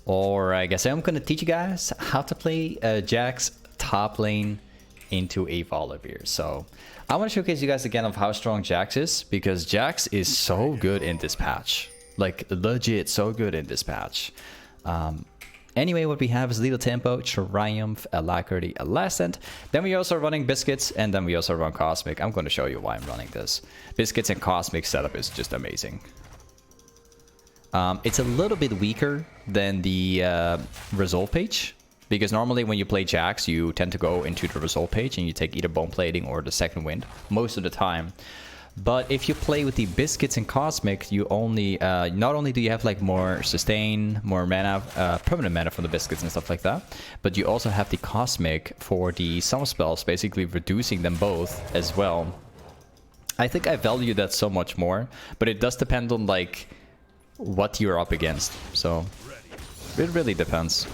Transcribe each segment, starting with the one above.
Alright guys, I'm gonna teach you guys how to play Jax top lane into a Volibear. So I want to showcase you guys again of how strong Jax is, because Jax is so good in this patch. Like legit so good in this patch. Anyway, what we have is Lethal Tempo, Triumph, Alacrity, Elastant. Then we also are running Biscuits, and then we also run Cosmic. I'm going to show you why I'm running this. Biscuits and Cosmic setup is just amazing. It's a little bit weaker than the Resolve page, because normally when you play Jax, you tend to go into the Resolve page and you take either Bone Plating or the Second Wind most of the time. But if you play with the Biscuits and Cosmic, you only not only do you have like more sustain, more mana, permanent mana from the Biscuits and stuff like that, but you also have the Cosmic for the summon spells, basically reducing them both as well. I think I value that so much more, but it does depend on like what you're up against, so it really depends.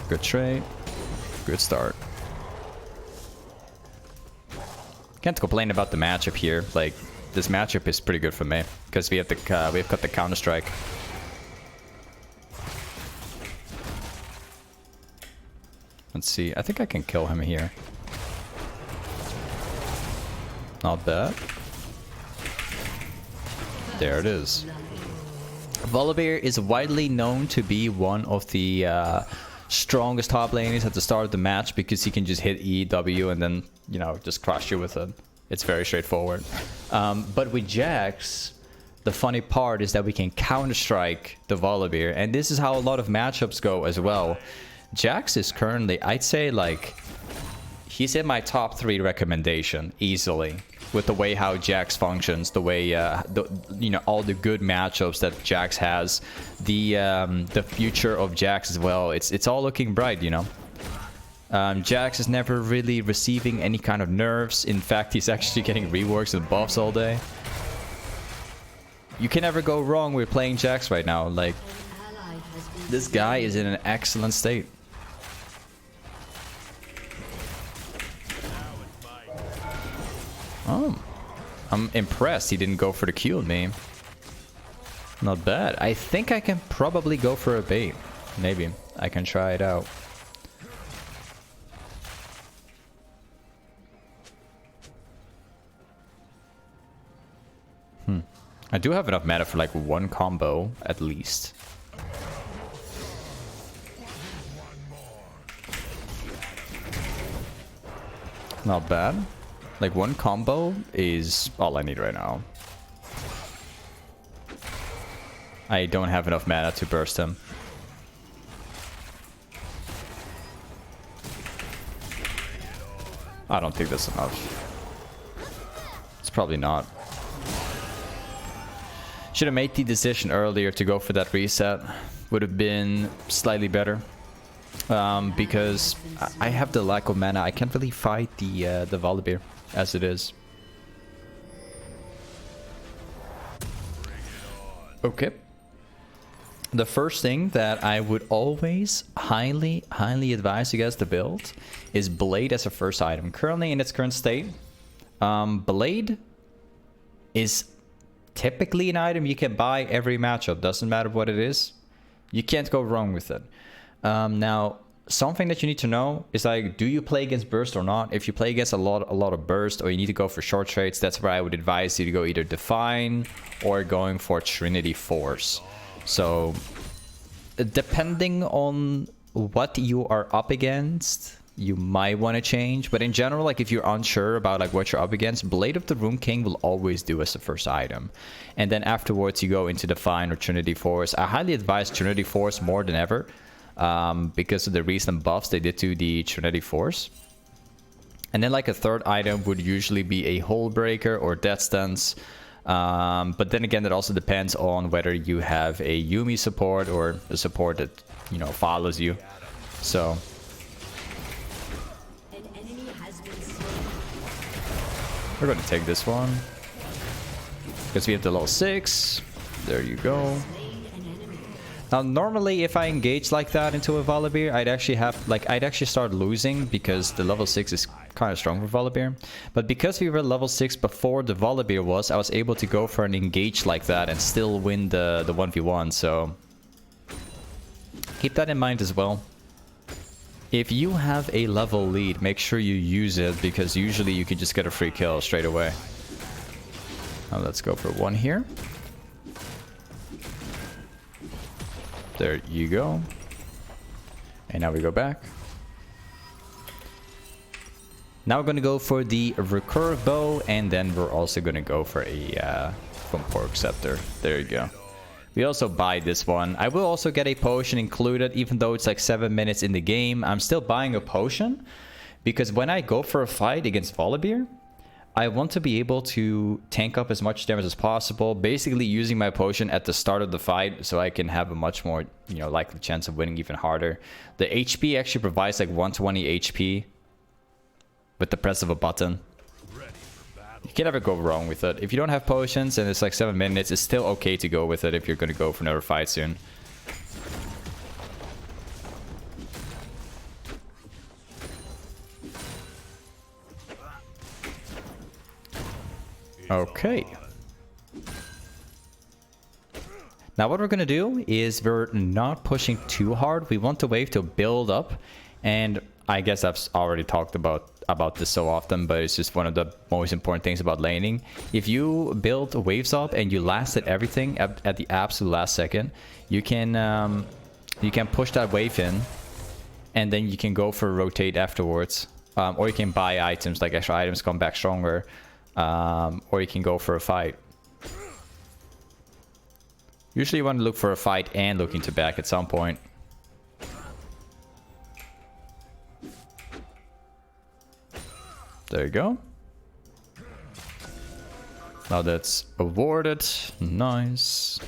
Good trade, good start. Can't complain about the matchup here. Like, this matchup is pretty good for me because we have the we've got the counter strike. Let's see. I think I can kill him here. Not bad. There it is. Volibear is widely known to be one of the strongest top laners at the start of the match, because he can just hit E, W, and then, you know, just crush you with it. It's very straightforward. But with Jax, the funny part is that we can counter-strike the Volibear, and this is how a lot of matchups go as well. Jax is currently, I'd say, like, he's in my top 3 recommendation easily, with the way how Jax functions, the way you know, all the good matchups that Jax has, the future of Jax as well. It's all looking bright, you know. Jax is never really receiving any kind of nerfs. In fact, he's actually getting reworks and buffs all day. You can never go wrong with playing Jax right now. Like, this guy is in an excellent state. Oh, I'm impressed he didn't go for the Q on me. Not bad. I think I can probably go for a bait. Maybe. I can try it out. I do have enough mana for like one combo at least. Not bad. Like, one combo is all I need right now. I don't have enough mana to burst him. I don't think that's enough. It's probably not. Should have made the decision earlier to go for that reset. Would have been slightly better. Because I have the lack of mana. I can't really fight the Volibear as it is. Okay. The first thing that I would always highly advise you guys to build is Blade as a first item. Currently in its current state, Blade is typically an item you can buy every matchup. Doesn't matter what it is. You can't go wrong with it. Now, something that you need to know is, like, do you play against burst or not? If you play against a lot of burst, or you need to go for short trades, that's where I would advise you to go either Define or going for Trinity Force. So depending on what you are up against, you might want to change. But in general, like, if you're unsure about like what you're up against, Blade of the Rune King will always do as the first item, and then afterwards you go into Define or Trinity Force. I highly advise Trinity Force more than ever. Because of the recent buffs they did to the Trinity Force. And then like a third item would usually be a Hole Breaker or Death Stance. But then again, that also depends on whether you have a Yuumi support or a support that, you know, follows you. So we're going to take this one because we have the level 6. There you go. Now, normally, if I engage like that into a Volibear, I'd actually start losing, because the level 6 is kind of strong for Volibear. But because we were level 6 before the Volibear was, I was able to go for an engage like that and still win the 1v1, so keep that in mind as well. If you have a level lead, make sure you use it, because usually you can just get a free kill straight away. Now let's go for one here. There you go. And now we go back. Now we're going to go for the recurve bow, and then we're also going to go for a from pork scepter. There you go. We also buy this one. I will also get a potion included, even though it's like 7 minutes in the game. I'm still buying a potion because when I go for a fight against Volibear, I want to be able to tank up as much damage as possible, basically using my potion at the start of the fight so I can have a much more, you know, likely chance of winning even harder. The HP actually provides like 120 HP with the press of a button. You can never go wrong with it. If you don't have potions and it's like 7 minutes, it's still okay to go with it if you're going to go for another fight soon. Okay. Now what we're going to do is we're not pushing too hard. We want the wave to build up, and I guess I've already talked about this so often, but it's just one of the most important things about laning. If you build waves up and you lasted everything at the absolute last second, you can push that wave in, and then you can go for a rotate afterwards, or you can buy items, like extra items come back stronger, or you can go for a fight. Usually you want to look for a fight and look into back at some point. There you go. Now that's awarded. Nice.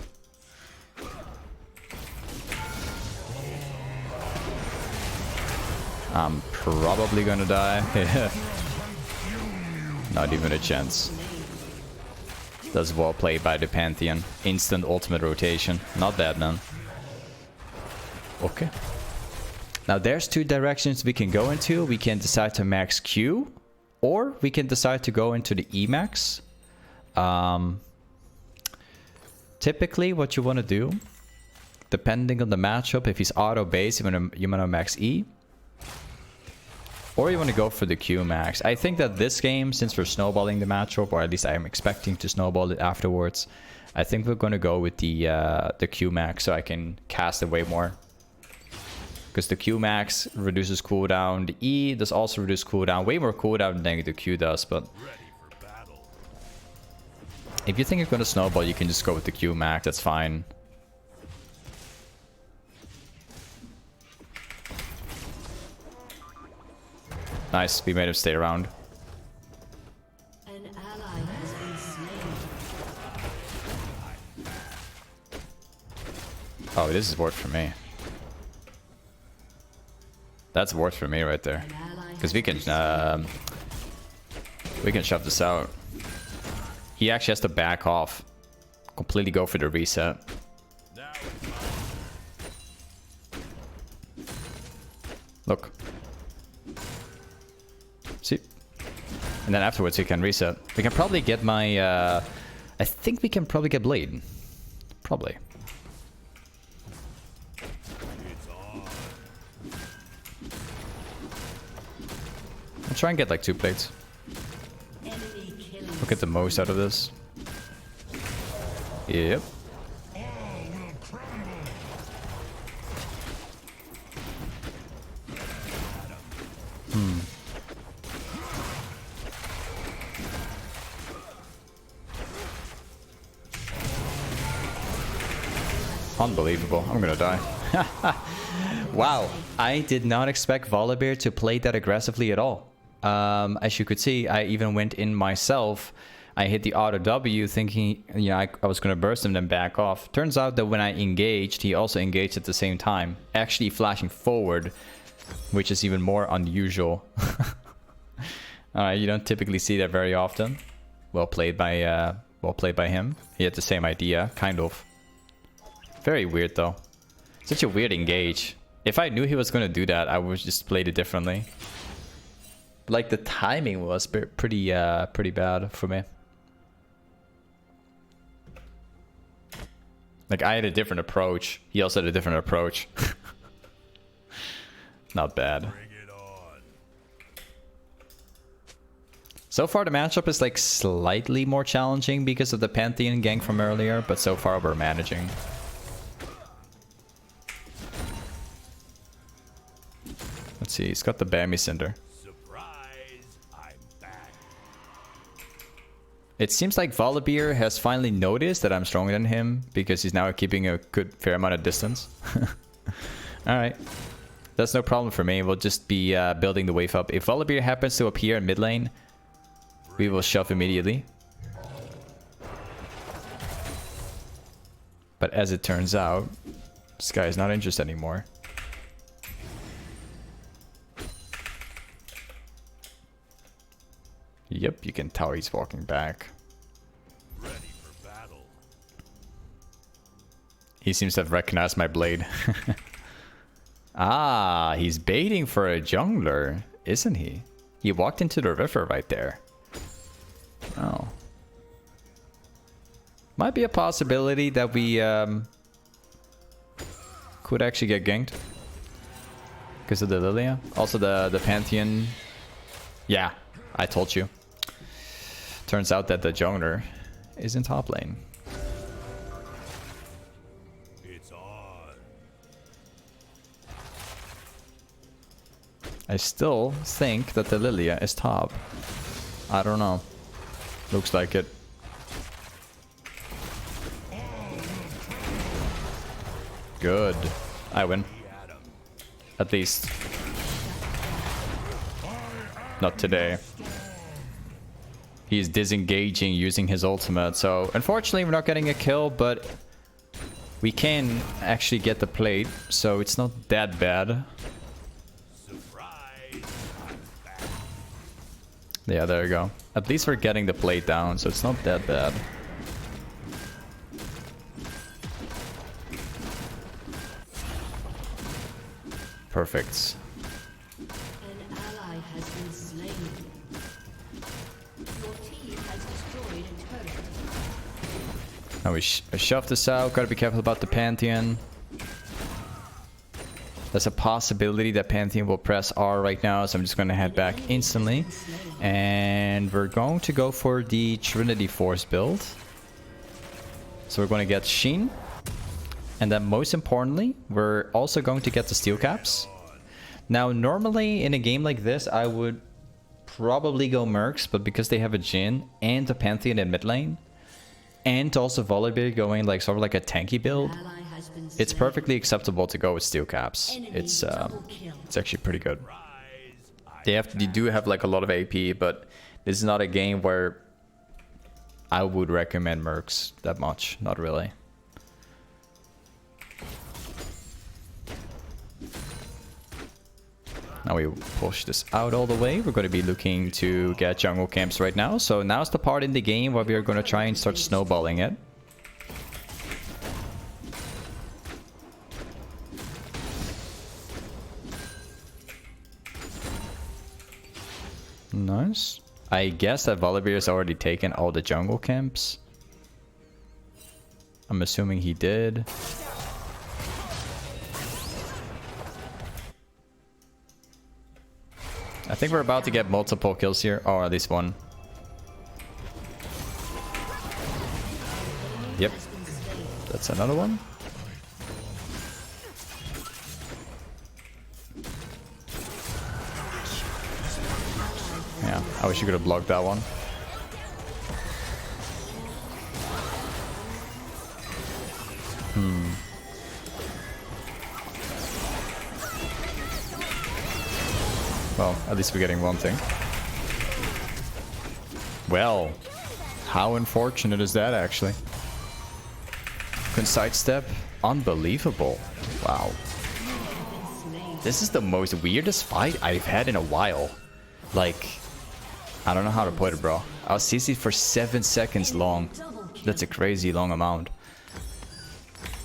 I'm probably gonna die. Not even a chance. That's well played by the Pantheon. Instant ultimate rotation. Not bad, man. Okay. Now there's two directions we can go into. We can decide to max Q, or we can decide to go into the Emax. Typically what you want to do, depending on the matchup, if he's auto base, you want to max E, or you want to go for the Q max. I think that this game, since we're snowballing the matchup, or at least I'm expecting to snowball it afterwards, I think we're going to go with the Q max so I can cast it way more. Because the Q max reduces cooldown. The E does also reduce cooldown. Way more cooldown than the Q does, but if you think you're going to snowball, you can just go with the Q max. That's fine. Nice, we made him stay around. An ally has been slain. Oh, this is worth for me. That's worth for me right there. Because we can shove this out. He actually has to back off. Completely go for the reset. Look. See? And then afterwards he can reset. We can probably get my... I think we can probably get Blade. Probably. I'll try and get like 2 plates. We'll get the most out of this. Yep. Unbelievable. I'm gonna die. Wow. I did not expect Volibear to play that aggressively at all. As you could see, I even went in myself. I hit the auto W thinking, you know, I was gonna burst him, then back off. Turns out that when I engaged, he also engaged at the same time, actually flashing forward, which is even more unusual. You don't typically see that very often. Well played by him. He had the same idea, kind of. Very weird though. Such a weird engage. If I knew he was gonna do that, I would just played it differently. Like the timing was pretty bad for me. Like I had a different approach. He also had a different approach. Not bad. So far the matchup is like slightly more challenging because of the Pantheon gank from earlier, but so far we're managing. Let's see, he's got the Bammy Cinder. Surprise, I'm back. It seems like Volibear has finally noticed that I'm stronger than him because he's now keeping a good fair amount of distance. Alright. That's no problem for me. We'll just be building the wave up. If Volibear happens to appear in mid lane, we will shove immediately. But as it turns out, this guy is not interested anymore. Yep, you can tell he's walking back. Ready for battle. He seems to have recognized my blade. Ah, he's baiting for a jungler, isn't he? He walked into the river right there. Oh. Might be a possibility that we could actually get ganked. Because of the Lilia. Also the Pantheon. Yeah, I told you. Turns out that the jungler is in top lane. It's on. I still think that the Lilia is top. I don't know. Looks like it. Good. I win. At least. Not today. He's disengaging using his ultimate, so unfortunately we're not getting a kill, but we can actually get the plate, so it's not that bad. Yeah, there you go. At least we're getting the plate down, so it's not that bad. Perfect. An ally has been slain. Your team has destroyed a turret. Now we shove this out. Gotta be careful about the Pantheon. There's a possibility that Pantheon will press R right now, so I'm just gonna head back instantly. And we're going to go for the Trinity Force build. So we're going to get Sheen. And then most importantly, we're also going to get the steel caps. Now normally in a game like this, I would probably go Mercs, but because they have a Jhin and a Pantheon in mid lane, and also Volibear going like sort of like a tanky build, it's perfectly acceptable to go with steel caps. It's actually pretty good. They do have like a lot of AP, but this is not a game where I would recommend Mercs that much. Not really. Now we push this out all the way. We're going to be looking to get jungle camps right now. So now's the part in the game where we are going to try and start snowballing it. Nice. I guess that Volibear has already taken all the jungle camps. I'm assuming he did. I think we're about to get multiple kills here, or at least one. Yep. That's another one. Yeah, I wish you could have blocked that one. Well, at least we're getting one thing. Well, how unfortunate is that actually? Can sidestep? Unbelievable. Wow. This is the most weirdest fight I've had in a while. Like, I don't know how to put it, bro. I was CC'd for 7 seconds long. That's a crazy long amount.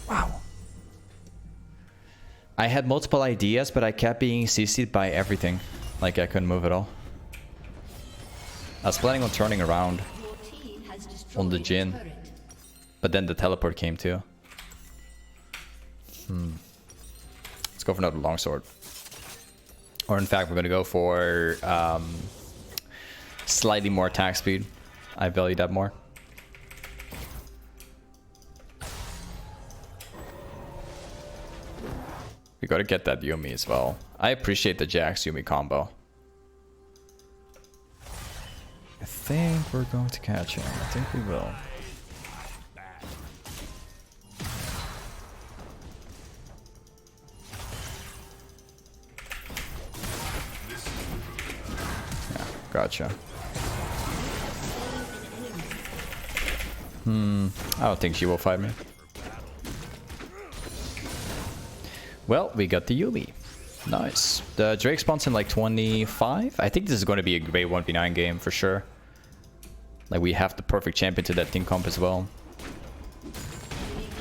Wow. I had multiple ideas, but I kept being CC'd by everything. Like, I couldn't move at all. I was planning on turning around Your team has destroyed on the a Jhin, turret. but then the teleport came too. Let's go for another longsword. Or in fact, we're gonna go for slightly more attack speed. I value that more. We gotta get that Yumi as well. I appreciate the Jax Yumi combo. I think we're going to catch him. I think we will. Yeah, gotcha. I don't think she will fight me. Well, we got the Yumi. Nice. The Drake spawns in like 25. I think this is going to be a great 1v9 game for sure. Like we have the perfect champion to that team comp as well.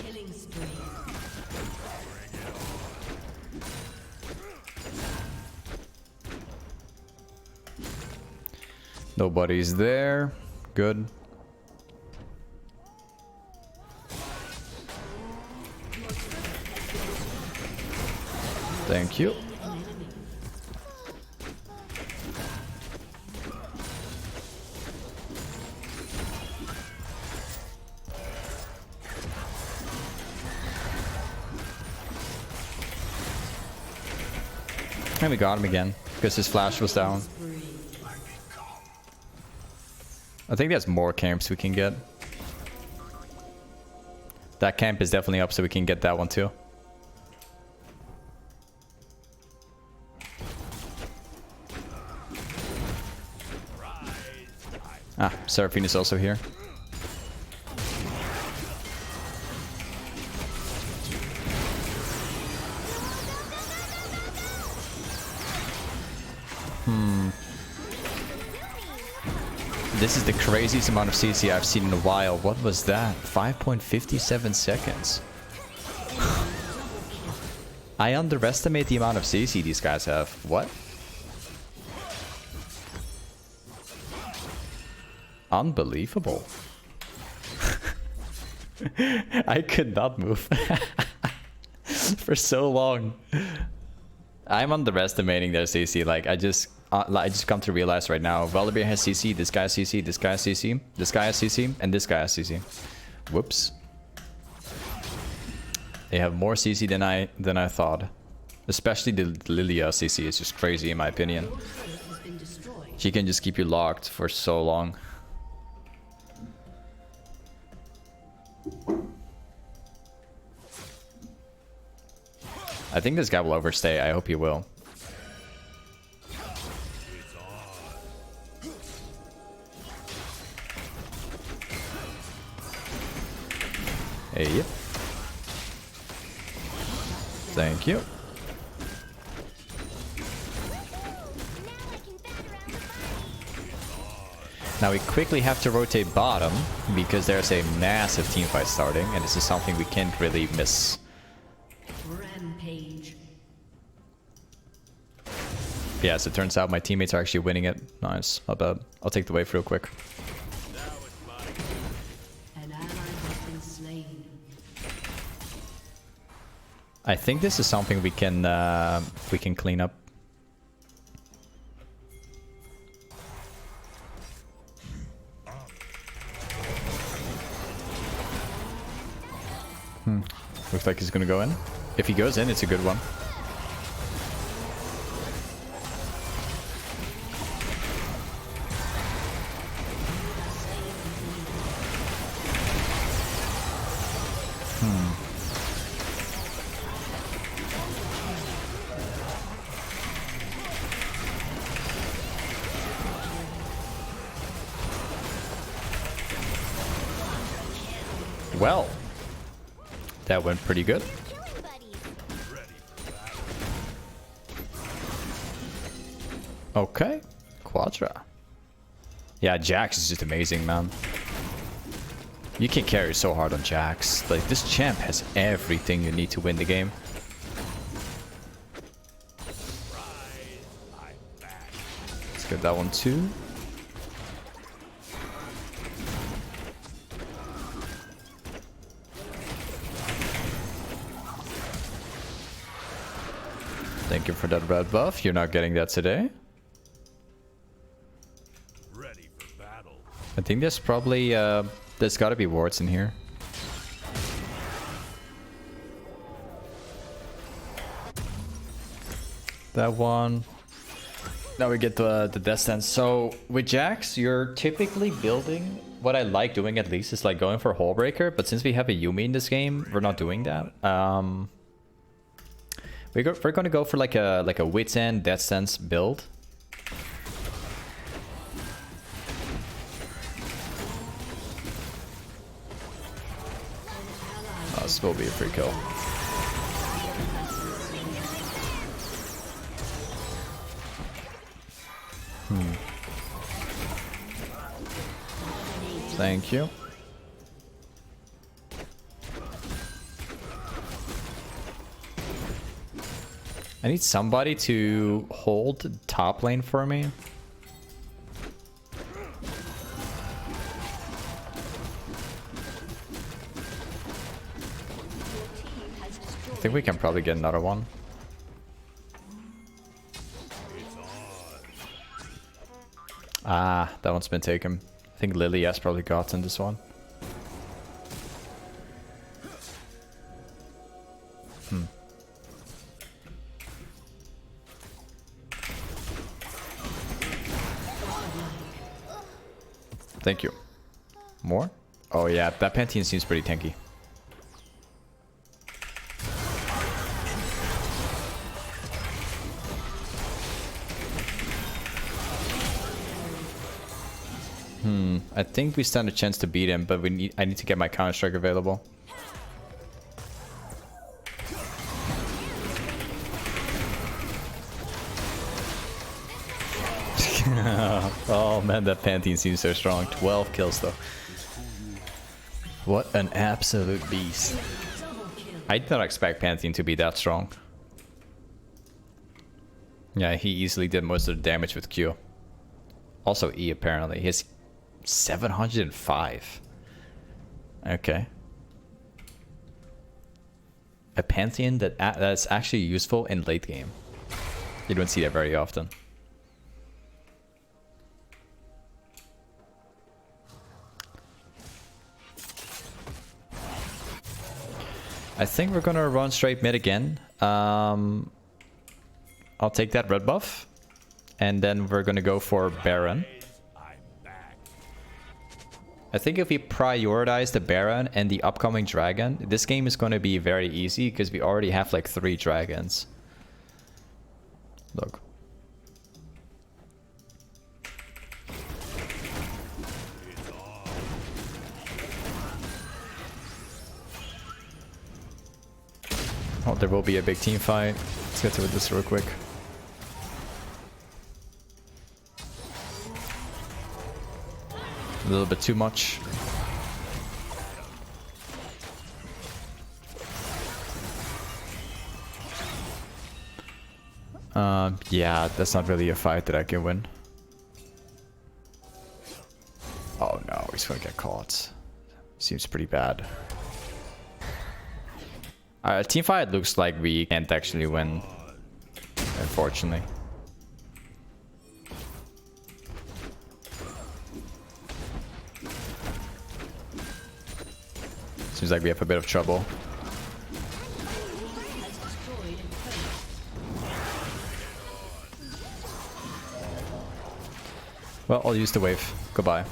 Killing spree. Nobody's there. Good. Thank you. And we got him again because his flash was down. I think there's more camps we can get. That camp is definitely up, so we can get that one too. Ah, Seraphine is also here. This is the craziest amount of CC I've seen in a while. What was that? 5.57 seconds. I underestimate the amount of CC these guys have. What? Unbelievable. I could not move for so long. I'm underestimating their CC. Like I just come to realize right now, Volibear has CC, this guy has CC, this guy has CC, this guy has CC, and this guy has CC. Whoops. They have more CC than I thought. Especially the Lilia CC is just crazy in my opinion. She can just keep you locked for so long. I think this guy will overstay. I hope he will. Hey, yep. Thank you. Now we quickly have to rotate bottom because there's a massive team fight starting, and this is something we can't really miss. Rampage. Yeah, as it turns out, my teammates are actually winning it. Nice, not bad. I'll take the wave real quick. An ally has been slain. I think this is something we can clean up. Looks like he's gonna go in. If he goes in, it's a good one. Well, that went pretty good. Okay, Quadra. Yeah, Jax is just amazing, man. You can carry so hard on Jax. Like, this champ has everything you need to win the game. Let's get that one too. Thank you for that red buff. You're not getting that today. Ready for battle. I think there's probably, there's gotta be wards in here. That one. Now we get the death stance. So with Jax, you're typically building, what I like doing at least is like going for Hull Breaker, but since we have a Yuumi in this game, we're not doing that. We're gonna go for like a wits end death stance build. Oh, this will be a free kill. Thank you. I need somebody to hold top lane for me. I think we can probably get another one. Ah, that one's been taken. I think Lily has probably gotten this one. Thank you. More? Oh yeah, that Pantheon seems pretty tanky. I think we stand a chance to beat him, but I need to get my counter strike available. Oh man, that Pantheon seems so strong. 12 kills though. What an absolute beast. I did not expect Pantheon to be that strong. Yeah, he easily did most of the damage with Q. Also E apparently. He has 705. Okay. A Pantheon that's actually useful in late game. You don't see that very often. I think we're gonna run straight mid again. I'll take that red buff. And then we're gonna go for Baron. I think if we prioritize the Baron and the upcoming dragon, this game is gonna be very easy because we already have like 3 dragons. Look. Oh, there will be a big team fight. Let's get to this real quick. A little bit too much. Yeah, that's not really a fight that I can win. Oh no, he's gonna get caught. Seems pretty bad. Team fight looks like we can't actually win, unfortunately. Seems like we have a bit of trouble. Well, I'll use the wave. Goodbye.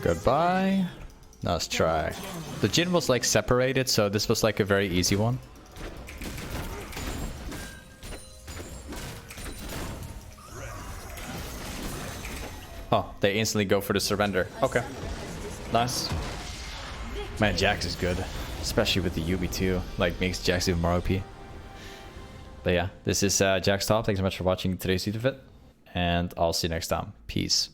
Goodbye. Nice try. The Jhin was like separated, so this was like a very easy one. Oh, they instantly go for the surrender. Okay. Nice. Man, Jax is good. Especially with the Yuumi too. Like, makes Jax even more OP. But yeah, this is Jax Top. Thanks so much for watching today's YouTube vid. And I'll see you next time. Peace.